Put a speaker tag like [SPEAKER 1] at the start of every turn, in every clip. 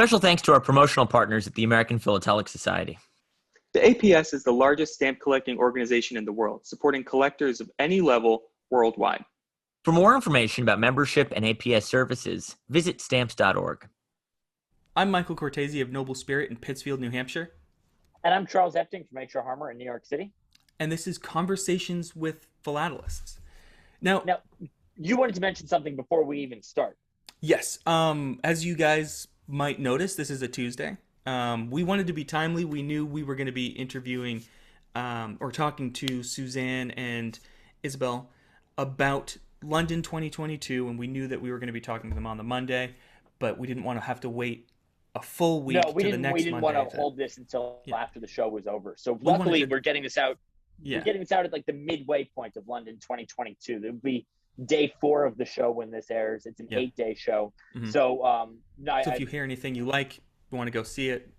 [SPEAKER 1] Special thanks to our promotional partners at the American Philatelic Society.
[SPEAKER 2] The APS is the largest stamp collecting organization in the world, supporting collectors of any level worldwide.
[SPEAKER 1] For more information about membership and APS services, visit stamps.org.
[SPEAKER 3] I'm Michael Cortese of Noble Spirit in Pittsfield, New Hampshire.
[SPEAKER 4] And I'm Charles Epting from H.R. Harmer in New York City.
[SPEAKER 3] And this is Conversations with Philatelists. Now,
[SPEAKER 4] you wanted to mention something before we even start.
[SPEAKER 3] Yes. As you guys might notice, this is a Tuesday. We wanted to be timely. We knew we were going to be interviewing or talking to Suzanne and Isobel about London 2022, and we knew that we were going to be talking to them on the Monday, but we didn't want to have to wait a full week to the next Monday.
[SPEAKER 4] We didn't want to hold this until after the show was over. So luckily, we're getting this out. Yeah. We're getting this out at like the midway point of London 2022. It'll be day 4 of the show when this airs. It's an 8-day show. Mm-hmm. So,
[SPEAKER 3] if you hear anything you like, you want to go see it,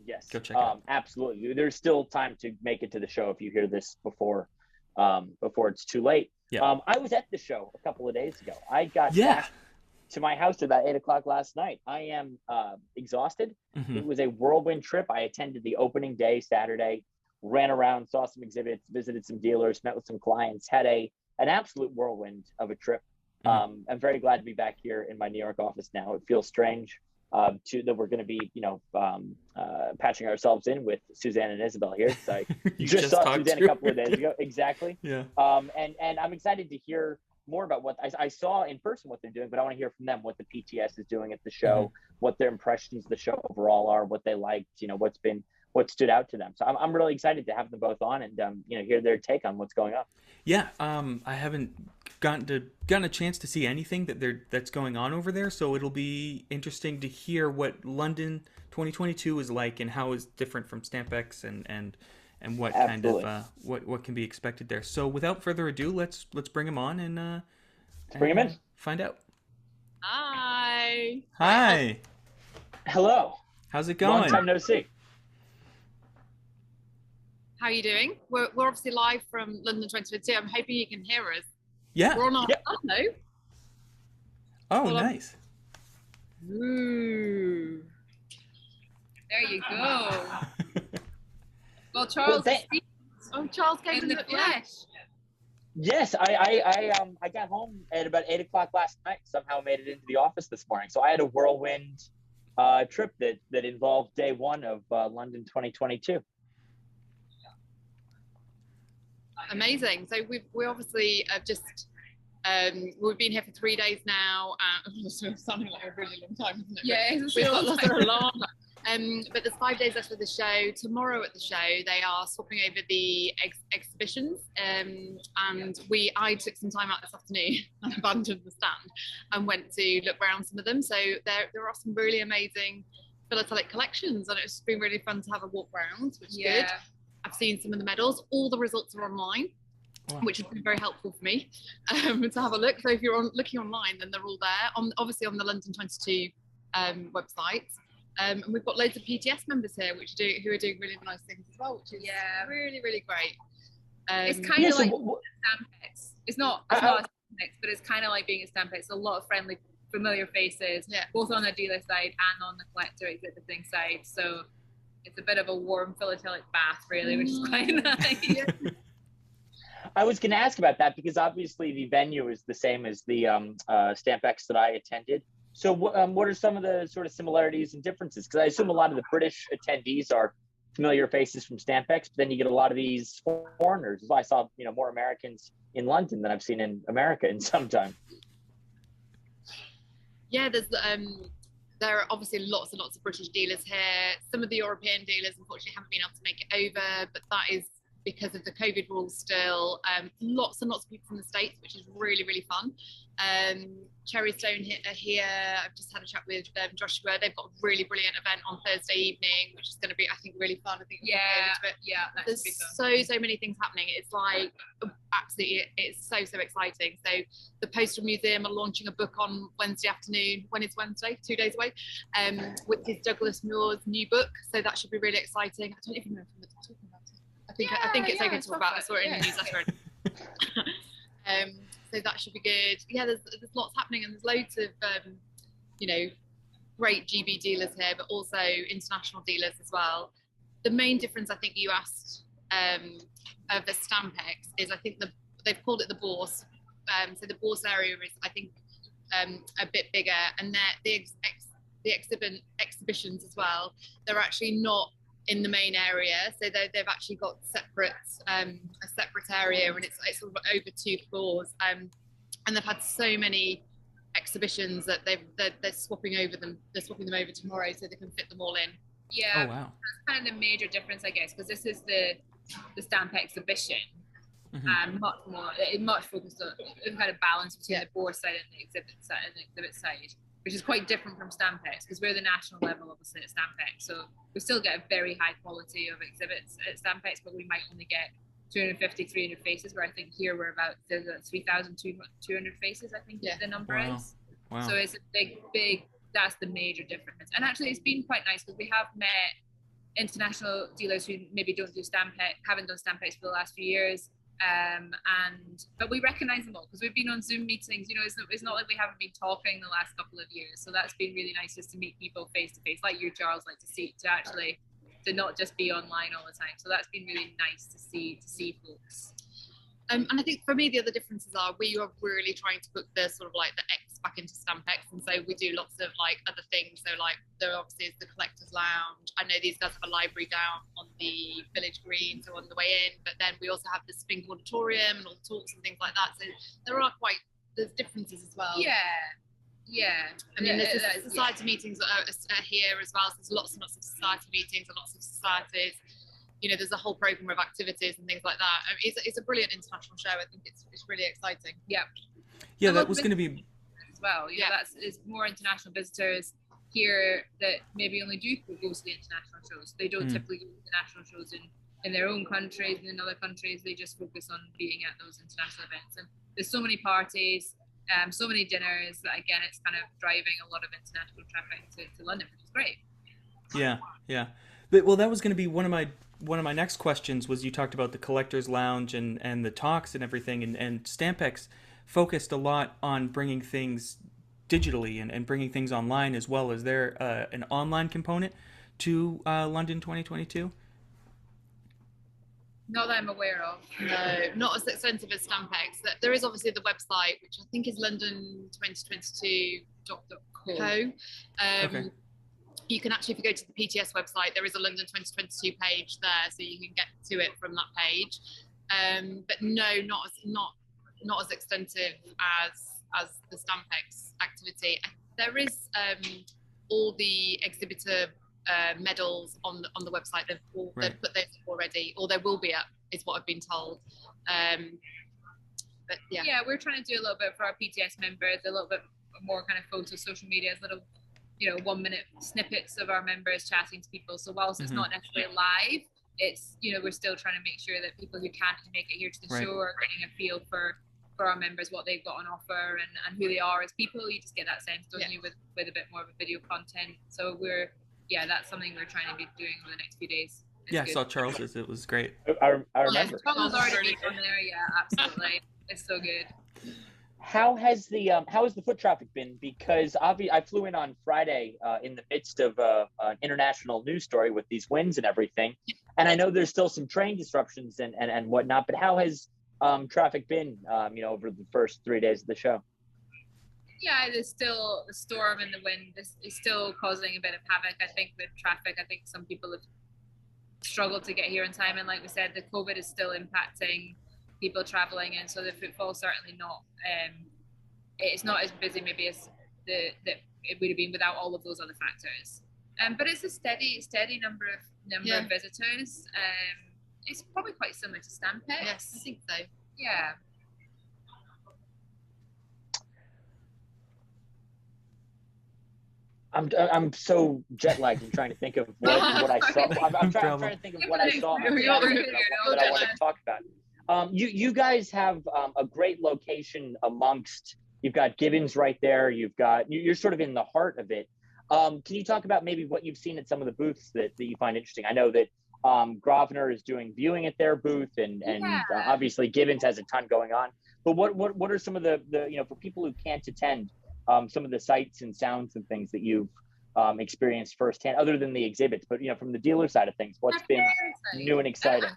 [SPEAKER 4] yes,
[SPEAKER 3] go check it out.
[SPEAKER 4] Absolutely. There's still time to make it to the show if you hear this before it's too late. Yeah. I was at the show a couple of days ago. I got back to my house at about 8 o'clock last night. I am exhausted. Mm-hmm. It was a whirlwind trip. I attended the opening day Saturday, ran around, saw some exhibits, visited some dealers, met with some clients, had an absolute whirlwind of a trip. Mm-hmm. I'm very glad to be back here in my New York office now. It feels strange that we're going to be, patching ourselves in with Suzanne and Isobel here. So I just saw Suzanne a couple of days ago. Exactly. Yeah. And I'm excited to hear more about what I saw in person, what they're doing, but I want to hear from them what the PTS is doing at the show, what their impressions of the show overall are, what they liked, what stood out to them. So I'm really excited to have them both on and, hear their take on what's going on.
[SPEAKER 3] Yeah. I haven't gotten a chance to see anything that's going on over there. So it'll be interesting to hear what London 2022 is like and how it's different from Stampex and what Absolutely. Kind of what can be expected there. So without further ado, let's bring him on and
[SPEAKER 4] bring him in.
[SPEAKER 3] Find out.
[SPEAKER 5] Hi.
[SPEAKER 3] Hi.
[SPEAKER 4] Hello.
[SPEAKER 3] How's it going?
[SPEAKER 4] Long time no see.
[SPEAKER 5] How are you doing? We're obviously live from London 2022. I'm hoping you can hear us.
[SPEAKER 3] Yeah.
[SPEAKER 5] We're on our hello.
[SPEAKER 3] Oh, nice.
[SPEAKER 5] Ooh. There you go. Well, Charles. Charles came in the flesh.
[SPEAKER 4] Yes, I got home at about 8 o'clock last night. Somehow made it into the office this morning. So I had a whirlwind trip that involved day 1 of London 2022.
[SPEAKER 5] Amazing. So we obviously just we've been here for 3 days now. It's sounding like a really long time, isn't it?
[SPEAKER 6] Yeah, it's
[SPEAKER 5] a long. But there's 5 days left of the show. Tomorrow at the show, they are swapping over the exhibitions. And I took some time out this afternoon and abandoned the stand and went to look around some of them. So there are some really amazing philatelic collections, and it's been really fun to have a walk around, which is good. I've seen some of the medals. All the results are online, which has been very helpful for me to have a look. So if you're looking online, then they're all there. Obviously on the London 22 website. And we've got loads of PTS members here, who are doing really nice things as well, which is really, really great.
[SPEAKER 6] It's kind of like Stampex. It's not a Stampex, but it's kind of like being a Stampex. A lot of friendly, familiar faces, both on the dealer side and on the collector exhibiting side. So it's a bit of a warm philatelic bath, really, which is quite nice.
[SPEAKER 4] I was going to ask about that because obviously the venue is the same as the Stampex that I attended. So what are some of the sort of similarities and differences? Because I assume a lot of the British attendees are familiar faces from Stampex, but then you get a lot of these foreigners. I saw more Americans in London than I've seen in America in some time.
[SPEAKER 5] Yeah, there are obviously lots and lots of British dealers here. Some of the European dealers, unfortunately, haven't been able to make it over, but that is because of the COVID rules still. Lots and lots of people from the States, which is really, really fun. Cherry Stone are here. I've just had a chat with Joshua. They've got a really brilliant event on Thursday evening, which is going to be, I think, really fun. I think there's so many things happening. It's like absolutely, it's so exciting. So the Postal Museum are launching a book on Wednesday afternoon. When is Wednesday? 2 days away. Which is Douglas Moore's new book. So that should be really exciting. I don't even know if I'm talking about it. I think it's okay to talk about it. I saw it in the newsletter. So that should be good. Yeah, there's lots happening, and there's loads of great GB dealers here, but also international dealers as well. The main difference, I think you asked of the Stampex, is I think they've called it the Bourse. So the Bourse area is, I think, a bit bigger, and the exhibitions as well, they're actually not in the main area, so they've actually got a separate area, and it's sort of over 2 floors, and they've had so many exhibitions that they're swapping them over tomorrow so they can fit them all in.
[SPEAKER 6] Yeah.
[SPEAKER 3] Oh, wow.
[SPEAKER 6] That's kind of the major difference, I guess, because this is the Stamp exhibition, and much focused on kind of balance between the Bourse side and the exhibit side, which is quite different from Stampex, because we're the national level, obviously, at Stampex. So we still get a very high quality of exhibits at Stampex, but we might only get 250, 300 faces, where I think here we're about 3,200 faces, I think the number is. Wow. So it's a big, that's the major difference. And actually, it's been quite nice, because we have met international dealers who maybe haven't done Stampex for the last few years. But we recognize them all, because we've been on Zoom meetings. It's not like we haven't been talking the last couple of years. So that's been really nice, just to meet people face to face, like you, Charles, to not just be online all the time. So that's been really nice to see folks.
[SPEAKER 5] And I think for me, the other differences are we are really trying to put the sort of like the X back into Stampex, and so we do lots of like other things. So like there obviously is the collector's lounge. I know these guys have a library down on the Village Green, so on the way in. But then we also have the Spink Auditorium and all the talks and things like that. So there's differences as well.
[SPEAKER 6] Yeah.
[SPEAKER 5] I mean, there's society meetings are here as well. So there's lots and lots of society meetings and lots of societies. There's a whole program of activities and things like that. I mean, it's a brilliant international show. I think it's really exciting.
[SPEAKER 6] Yeah,
[SPEAKER 3] that was going to be
[SPEAKER 6] as well. It's more international visitors here that maybe only do go to the international shows. They don't typically go to the national shows in their own countries and in other countries. They just focus on being at those international events. And there's so many parties, so many dinners, that again, it's kind of driving a lot of international traffic to London, which is great.
[SPEAKER 3] Yeah. But, that was going to be one of my next questions. Was you talked about the collector's lounge and the talks and everything, and Stampex focused a lot on bringing things digitally and bringing things online as well. Is there an online component to London 2022?
[SPEAKER 6] Not that I'm aware of.
[SPEAKER 5] No, not as extensive as Stampex. There is obviously the website, which I think is london2022.co.
[SPEAKER 3] Okay.
[SPEAKER 5] You can actually, if you go to the PTS website, there is a London 2022 page there, so you can get to it from that page. But no, not as extensive as the Stampex activity. There is all the exhibitor medals on the website. They've put those up already, or there will be up, is what I've been told. But yeah,
[SPEAKER 6] we're trying to do a little bit for our PTS members, a little bit more kind of photo, social media, little 1-minute snippets of our members chatting to people. So whilst it's not necessarily live, it's we're still trying to make sure that people who can't make it here to the show are getting a feel for our members, what they've got on offer and who they are as people. You just get that sense, don't you, with a bit more of a video content. So that's something we're trying to be doing over the next few days.
[SPEAKER 3] I saw Charles's. It was great.
[SPEAKER 4] I remember.
[SPEAKER 6] Charles already been on there. Yeah, absolutely. It's so good.
[SPEAKER 4] How has the foot traffic been? Because I flew in on Friday in the midst of an international news story with these winds and everything, and I know there's still some train disruptions and whatnot. But how has traffic been, over the first 3 days of the show?
[SPEAKER 6] Yeah, there's still the storm and the wind is still causing a bit of havoc, I think, with traffic. I think some people have struggled to get here in time, and like we said, the COVID is still impacting people traveling, and so the footfall's certainly not it's not as busy maybe as that it would have been without all of those other factors. But it's a steady number of visitors. It's probably quite similar to Stampex.
[SPEAKER 5] Yes, I think so.
[SPEAKER 6] Yeah.
[SPEAKER 4] I'm so jet lagged and trying to think of what I saw. I'm trying to think of what I saw that I want to talk about. You guys have a great location amongst. You've got Gibbons right there. You're sort of in the heart of it. Can you talk about maybe what you've seen at some of the booths that you find interesting? I know that Grosvenor is doing viewing at their booth, and obviously Gibbons has a ton going on. But what are some of the for people who can't attend, some of the sights and sounds and things that you've experienced firsthand, other than the exhibits, but from the dealer side of things, what's been new and exciting?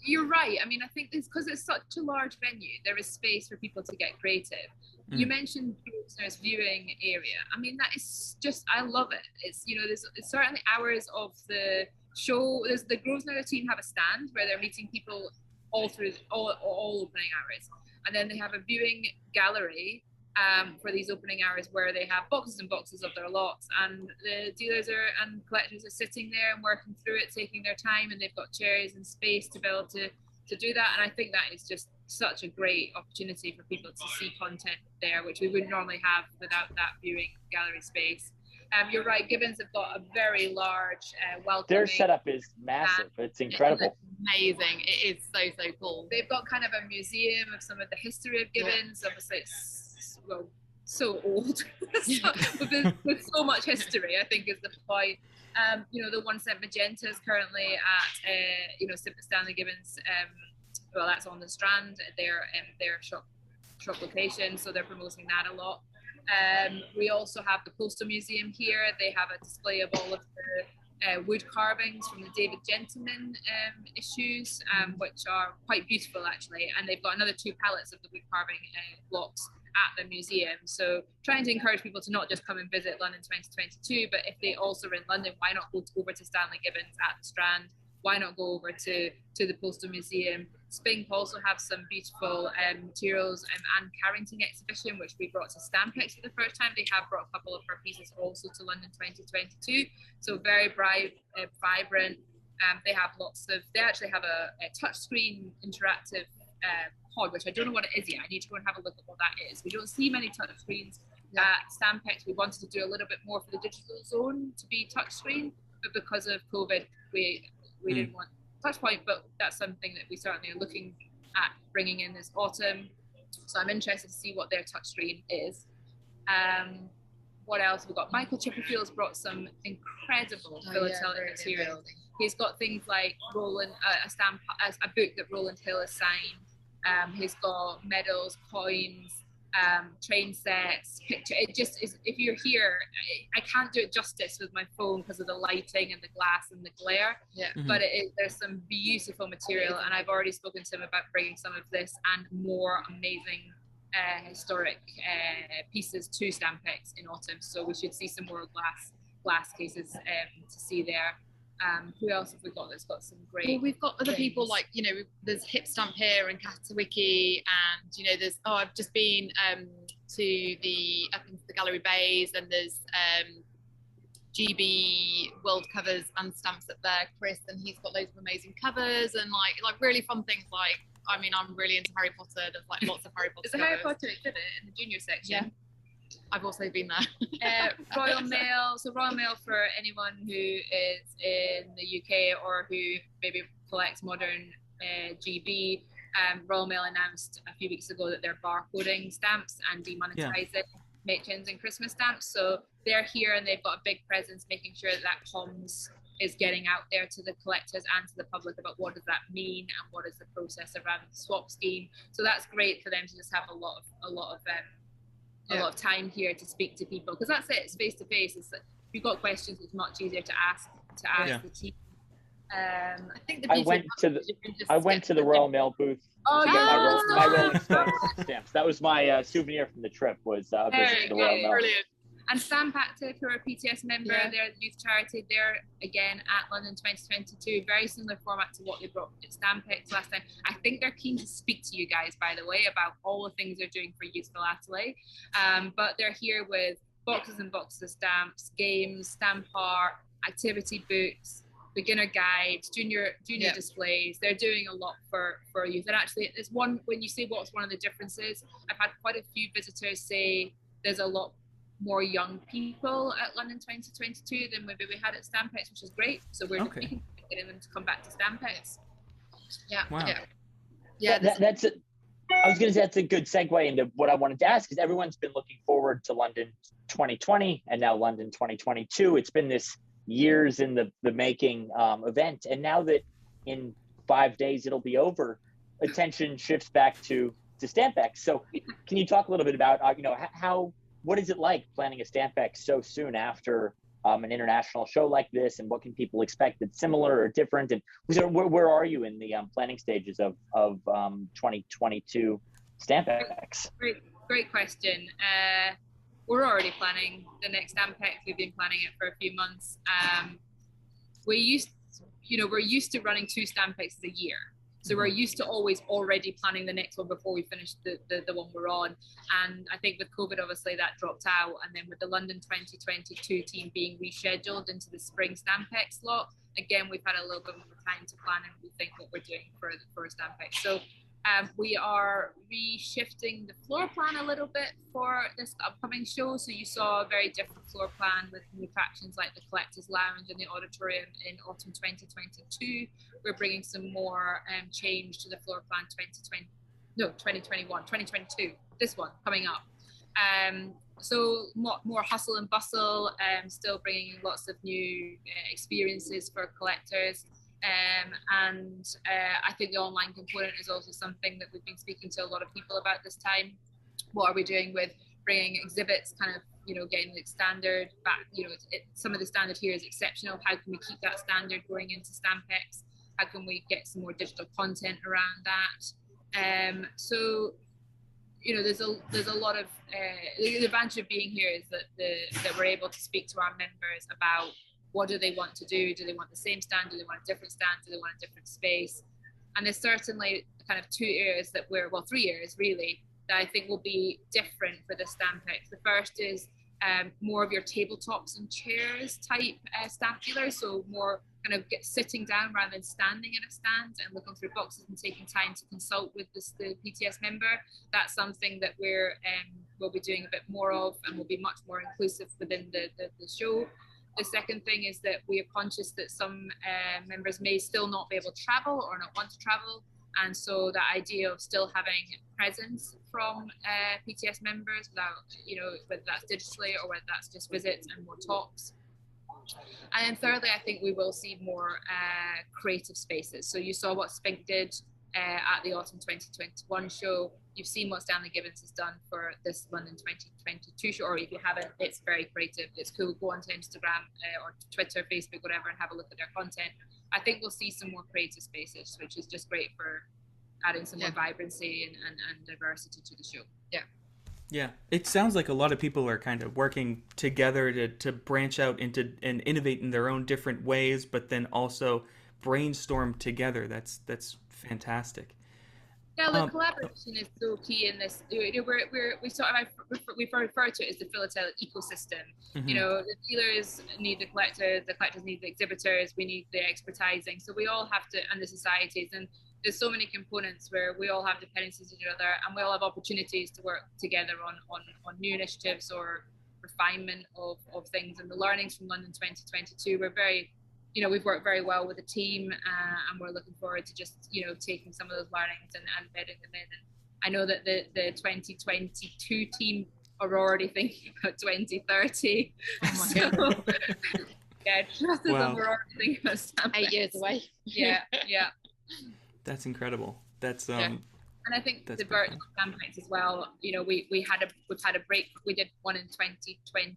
[SPEAKER 6] You're right. I mean, I think it's because it's such a large venue, there is space for people to get creative. You mentioned Grosvenor's viewing area. I mean, that is just, I love it. It's, there's certainly hours of the show. There's the Grosvenor team have a stand where they're meeting people all through all opening hours. And then they have a viewing gallery for these opening hours where they have boxes and boxes of their lots, and the dealers and collectors are sitting there and working through it, taking their time, and they've got chairs and space to be able to do that. And I think that is just such a great opportunity for people to see content there, which we wouldn't normally have without that viewing gallery space. You're right, Gibbons have got a very large welcoming.
[SPEAKER 4] Their setup is massive. It's incredible.
[SPEAKER 5] Amazing. It is so cool.
[SPEAKER 6] They've got kind of a museum of some of the history of Gibbons. Obviously, it's so old, with so much history, I think is the point. The one St Magenta is currently at Stanley Gibbons. Well, that's on the Strand, their shop location, so they're promoting that a lot. We also have the Postal Museum here. They have a display of all of the wood carvings from the David Gentleman issues, which are quite beautiful actually. And they've got another 2 pallets of the wood carving blocks at the museum. So trying to encourage people to not just come and visit London 2022, but if they also are in London, why not go over to Stanley Gibbons at the Strand? Why not go over to the Postal Museum? Spink also have some beautiful materials and Carrington exhibition, which we brought to Stampex for the first time. They have brought a couple of our pieces also to London 2022. So very bright, vibrant. They actually have a touchscreen interactive pod, which I don't know what it is yet. I need to go and have a look at what that is. We don't see many touchscreens at Stampex. We wanted to do a little bit more for the digital zone to be touchscreen, but because of COVID, we didn't want Touchpoint, but that's something that we certainly are looking at bringing in this autumn. So I'm interested to see what their touchscreen is. What else have we got? Michael Chipperfield's brought some incredible philatelic material. He's got things like Roland, a book that Roland Hill has signed. He's got medals, coins, train sets, picture. It just is, if you're here, I can't do it justice with my phone because of the lighting and the glass and the glare. Yeah. But there's some beautiful material, and I've already spoken to him about bringing some of this and more amazing historic pieces to Stampex in autumn. So we should see some more glass cases to see there. Who else have we got that's got some great...
[SPEAKER 5] Well, we've got other people like, there's Hip Stamp here in Katawiki, and, there's, I've just been up into the Gallery Bays, and there's GB World Covers and Stamps up there, Chris, and he's got loads of amazing covers and like really fun things like, I'm really into Harry Potter. There's like lots of Harry Potter.
[SPEAKER 6] There's a Harry Potter exhibit in the junior section.
[SPEAKER 5] Yeah. I've also been there.
[SPEAKER 6] Royal Mail. So Royal Mail, for anyone who is in the UK or who maybe collects modern GB, Royal Mail announced a few weeks ago that they're barcoding stamps and demonetising Mitchins and Christmas stamps. So they're here and they've got a big presence, making sure that comms is getting out there to the collectors and to the public about what does that mean and what is the process around the swap scheme. So that's great for them to just have a lot of time here to speak to people, because that's it. It's face to face. If you've got questions, it's much easier to ask the team. I think
[SPEAKER 4] I went to the Royal Mail booth.
[SPEAKER 6] Oh,
[SPEAKER 4] to get my Rolling Stones stamps. That was my souvenir from the trip. Was a visit to the Royal Mail.
[SPEAKER 6] Brilliant. And Stamp Active, who are a PTS member, they're the youth charity. They're again at London 2022. Very similar format to what they brought at Stampex last time. I think they're keen to speak to you guys, by the way, about all the things they're doing for Youth Philately. But they're here with boxes and boxes of stamps, games, stamp art, activity books, beginner guides, junior displays. They're doing a lot for youth. And actually, there's one, when you say what's one of the differences, I've had quite a few visitors say there's a lot more young people at London 2022 than maybe we had at Stampex, which is great. So we're getting them to come back to Stampex.
[SPEAKER 5] Yeah.
[SPEAKER 3] Wow.
[SPEAKER 5] Yeah.
[SPEAKER 4] That's it. I was going to say that's a good segue into what I wanted to ask, because everyone's been looking forward to London 2020 and now London 2022. It's been this years in the making event, and now that in 5 days it'll be over, attention shifts back to Stampex. So can you talk a little bit about what is it like planning a Stampex so soon after an international show like this, and what can people expect that's similar or different? And so where are you in the planning stages of 2022 Stampex?
[SPEAKER 6] Great question. We're already planning the next Stampex. We've been planning it for a few months. We're used to running 2 Stampexes a year. So we're used to always already planning the next one before we finish the one we're on. And I think with COVID, obviously that dropped out. And then with the London 2022 team being rescheduled into the spring Stampex slot, again, we've had a little bit more time to plan and rethink what we're doing for a Stampex. So we are reshifting the floor plan a little bit for this upcoming show. So you saw a very different floor plan with new attractions like the Collectors Lounge and the Auditorium in autumn 2022. We're bringing some more change to the floor plan 2022, this one coming up. So more hustle and bustle, still bringing in lots of new experiences for collectors. I think the online component is also something that we've been speaking to a lot of people about this time. What are we doing with bringing exhibits, kind of, getting the standard back? Some of the standard here is exceptional. How can we keep that standard going into Stampex? How can we get some more digital content around that? So, there's a lot of the advantage of being here is that we're able to speak to our members about what do they want to do? Do they want the same stand? Do they want a different stand? Do they want a different space? And there's certainly kind of 3 areas really, that I think will be different for the Stampex. The first is more of your tabletops and chairs type stamp dealers, so more kind of sitting down rather than standing in a stand and looking through boxes and taking time to consult with the PTS member. That's something that we'll be doing a bit more of, and will be much more inclusive within the show. The second thing is that we are conscious that some members may still not be able to travel or not want to travel. And so the idea of still having presence from PTS members, without, whether that's digitally or whether that's just visits and more talks. And then thirdly, I think we will see more creative spaces. So you saw what Spink did at the autumn 2021 show. You've seen what Stanley Gibbons has done for this London 2022 show, or if you haven't, it's very creative. It's cool. Go onto Instagram or Twitter, Facebook, whatever, and have a look at their content. I think we'll see some more creative spaces, which is just great for adding some more vibrancy and diversity to the show.
[SPEAKER 3] Yeah, it sounds like a lot of people are kind of working together to branch out into and innovate in their own different ways, but then also brainstorm together. That's fantastic.
[SPEAKER 6] Yeah, the collaboration is so key in this. We refer to it as the philatelic ecosystem. Mm-hmm. The dealers need the collectors need the exhibitors, we need the expertising. So we all have to, and the societies, and there's so many components where we all have dependencies on each other, and we all have opportunities to work together on new initiatives or refinement of things. And the learnings from London 2022 were very, we've worked very well with the team, and we're looking forward to just, taking some of those learnings and embedding them in. And I know that the 2022 team are already thinking about 2030. Oh my God. Yeah, trust us, wow. We're already thinking about Stampex.
[SPEAKER 5] 8 years away.
[SPEAKER 6] Yeah.
[SPEAKER 3] That's incredible. That's
[SPEAKER 6] And I think the virtual Stampex as well. We've had a break. We did one in 2020.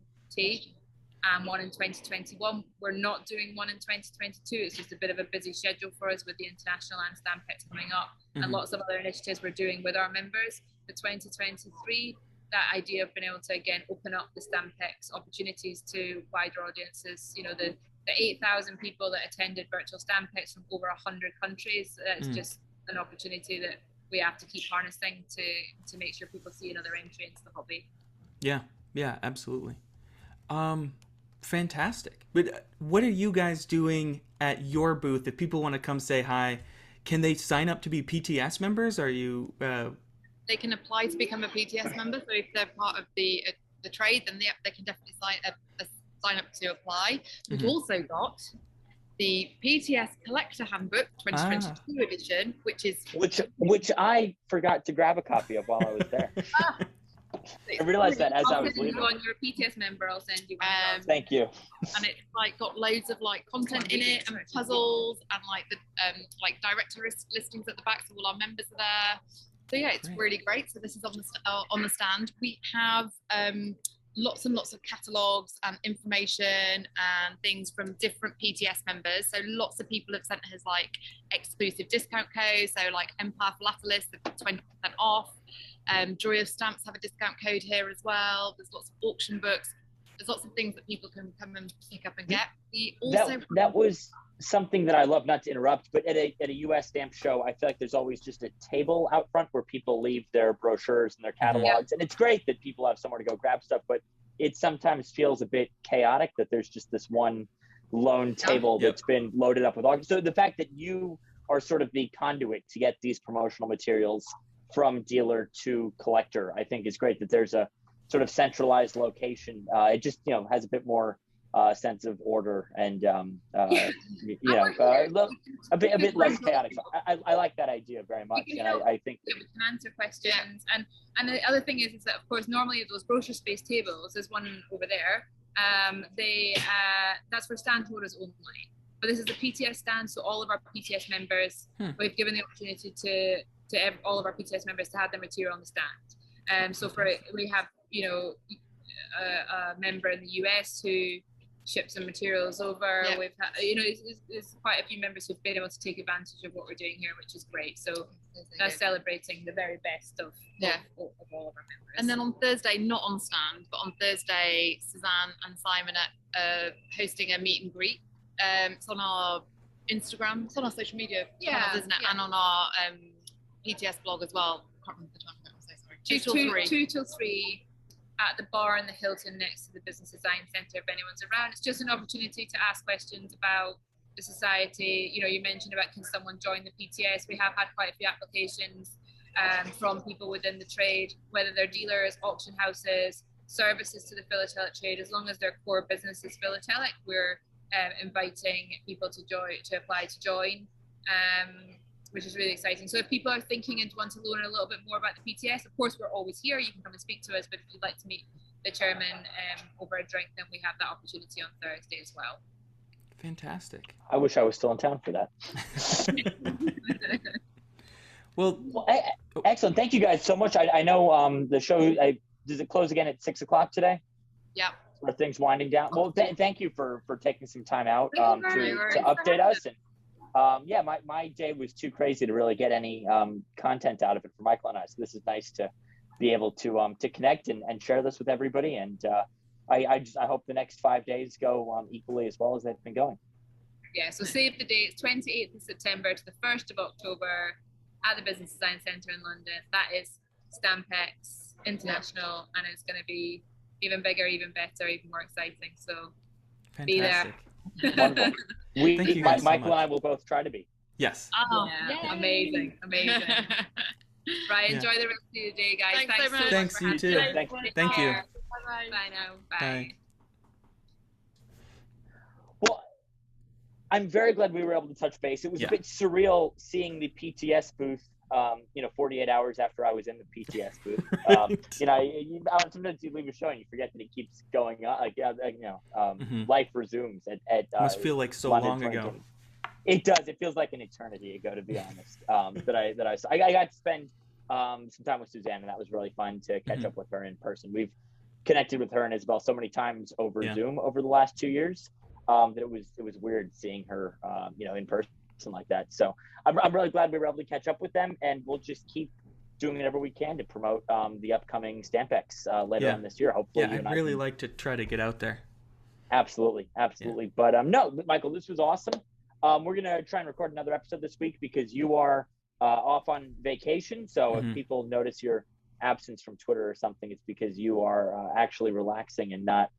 [SPEAKER 6] One in 2021. We're not doing one in 2022. It's just a bit of a busy schedule for us with the International and Stampex coming up, mm-hmm. and lots of other initiatives we're doing with our members. For 2023, that idea of being able to again open up the Stampex opportunities to wider audiences. The 8,000 people that attended virtual Stampex from over 100 countries. That's just an opportunity that we have to keep harnessing to make sure people see another entry into the hobby.
[SPEAKER 3] Yeah, absolutely. Fantastic. But what are you guys doing at your booth? If people want to come say hi, can they sign up to be PTS members? Are you
[SPEAKER 5] They can apply to become a PTS member. So if they're part of the trade, then they can definitely sign up to apply. We've also got the PTS Collector Handbook 2022 edition,
[SPEAKER 4] which I forgot to grab a copy of while I was there. I realized that as I was leaving.
[SPEAKER 6] You're a PTS member, I'll send you one.
[SPEAKER 4] Thank you.
[SPEAKER 5] And it's got loads of content in it, and puzzles, and the director listings at the back, so all our members are there. So yeah, it's really great. So this is on the stand. We have lots and lots of catalogs and information and things from different PTS members. So lots of people have sent us like exclusive discount codes. So like Empire Philatelists have 20% off. Joy of Stamps have a discount code here as well. There's lots of auction books. There's lots of things that people can come and pick up and get.
[SPEAKER 4] That was something that I love, not to interrupt, but at a US stamp show, I feel like there's always just a table out front where people leave their brochures and their catalogs. And it's great that people have somewhere to go grab stuff, but it sometimes feels a bit chaotic that there's just this one lone table that's been loaded up with all. So the fact that you are sort of the conduit to get these promotional materials from dealer to collector, I think is great that there's a sort of centralized location. It just, has a bit more sense of order and a bit less chaotic. So I like that idea very much, and I think
[SPEAKER 6] we can answer questions. And the other thing is that of course normally those brochure space tables, there's one over there. That's for stand holders only. But this is a PTS stand, so all of our PTS members, we've given the opportunity to all of our PTS members to have their material on the stand. So we have a member in the US who shipped some materials over. We've had, there's quite a few members who've been able to take advantage of what we're doing here, which is great. So that's celebrating the very best of all of our members.
[SPEAKER 5] And then on Thursday, not on stand, but on Thursday, Suzanne and Simon are hosting a meet and greet. It's on our Instagram, it's on our social media channels, isn't it? Yeah. And on our PTS blog as well. I can't remember the time. I'm so sorry. 2 till 3 at the bar in the Hilton next to the Business Design Centre if anyone's around. It's just an opportunity to ask questions about the society. You mentioned about can someone join the PTS. We have had quite a few applications from people within the trade, whether they're dealers, auction houses, services to the philatelic trade. As long as their core business is philatelic, we're inviting people to apply to join, which is really exciting. So if people are thinking and want to learn a little bit more about the PTS, of course, we're always here. You can come and speak to us, but if you'd like to meet the chairman over a drink, then we have that opportunity on Thursday as well.
[SPEAKER 3] Fantastic.
[SPEAKER 4] I wish I was still in town for that. Well, excellent. Thank you guys so much. I know the show, does it close again at 6 o'clock today?
[SPEAKER 5] Yeah.
[SPEAKER 4] Are things winding down? Well, thank you for taking some time out to update us. And my day was too crazy to really get any content out of it for Michael and I. So this is nice to be able to connect and share this with everybody. And I hope the next 5 days go equally as well as they've been going.
[SPEAKER 6] Yeah. So save the date. It's 28th of September to the 1st of October at the Business Design Centre in London. That is Stampex International, and it's going to be even bigger, even better, even more exciting. So be there.
[SPEAKER 4] Wonderful.
[SPEAKER 3] Thank you guys
[SPEAKER 4] Michael
[SPEAKER 3] so much.
[SPEAKER 4] and I will both try to be.
[SPEAKER 3] Yes.
[SPEAKER 6] Oh, yeah. Amazing. Right. Enjoy the rest of your day, guys.
[SPEAKER 5] Thanks so much.
[SPEAKER 3] Thanks, you too. Thank you.
[SPEAKER 5] Bye-bye.
[SPEAKER 6] Bye now. Bye.
[SPEAKER 3] Bye.
[SPEAKER 4] Well, I'm very glad we were able to touch base. It was a bit surreal seeing the PTS booth, 48 hours after I was in the PTS booth. Sometimes you leave a show and you forget that it keeps going on. Life resumes at
[SPEAKER 3] must feel like so
[SPEAKER 4] London
[SPEAKER 3] long ago.
[SPEAKER 4] It does. It feels like an eternity ago, to be honest. I got to spend some time with Suzanne, and that was really fun to catch up with her in person. We've connected with her and Isobel so many times over Zoom over the last 2 years that it was weird seeing her in person like that. So I'm really glad we were able to catch up with them, and we'll just keep doing whatever we can to promote the upcoming Stampex later on this year. Hopefully,
[SPEAKER 3] I'd really like to try to get out there.
[SPEAKER 4] Absolutely. But no, Michael, this was awesome. We're gonna try and record another episode this week because you are off on vacation. So if people notice your absence from Twitter or something, it's because you are actually relaxing and not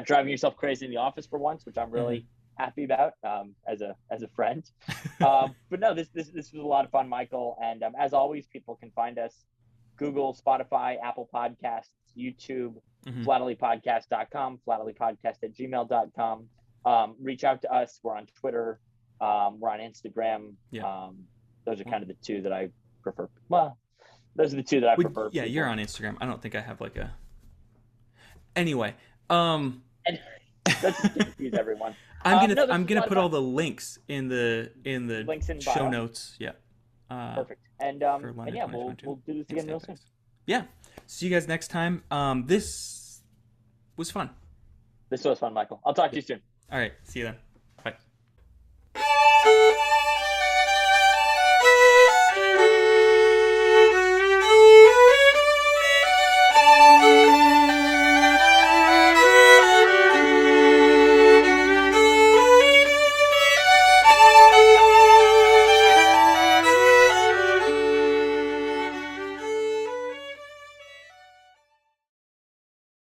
[SPEAKER 4] driving yourself crazy in the office for once, which I'm really happy about as a friend. But no, this was a lot of fun, Michael. And as always, people can find us Google, Spotify, Apple Podcasts, YouTube, flatterlypodcast.com, flatterlypodcast@gmail.com. Reach out to us. We're on Twitter. We're on Instagram. Those are kind of the two that I prefer. Well, those are the two that I prefer.
[SPEAKER 3] Yeah, you're on Instagram. I don't think I have Anyway,
[SPEAKER 4] and let's confuse everyone.
[SPEAKER 3] I'm gonna put all the links in the
[SPEAKER 4] links in
[SPEAKER 3] show
[SPEAKER 4] bio.
[SPEAKER 3] notes. Yeah.
[SPEAKER 4] Perfect. And we'll do this again real soon.
[SPEAKER 3] Yeah. See you guys next time. This was fun.
[SPEAKER 4] This was fun, Michael. I'll talk to you soon.
[SPEAKER 3] All right. See you then.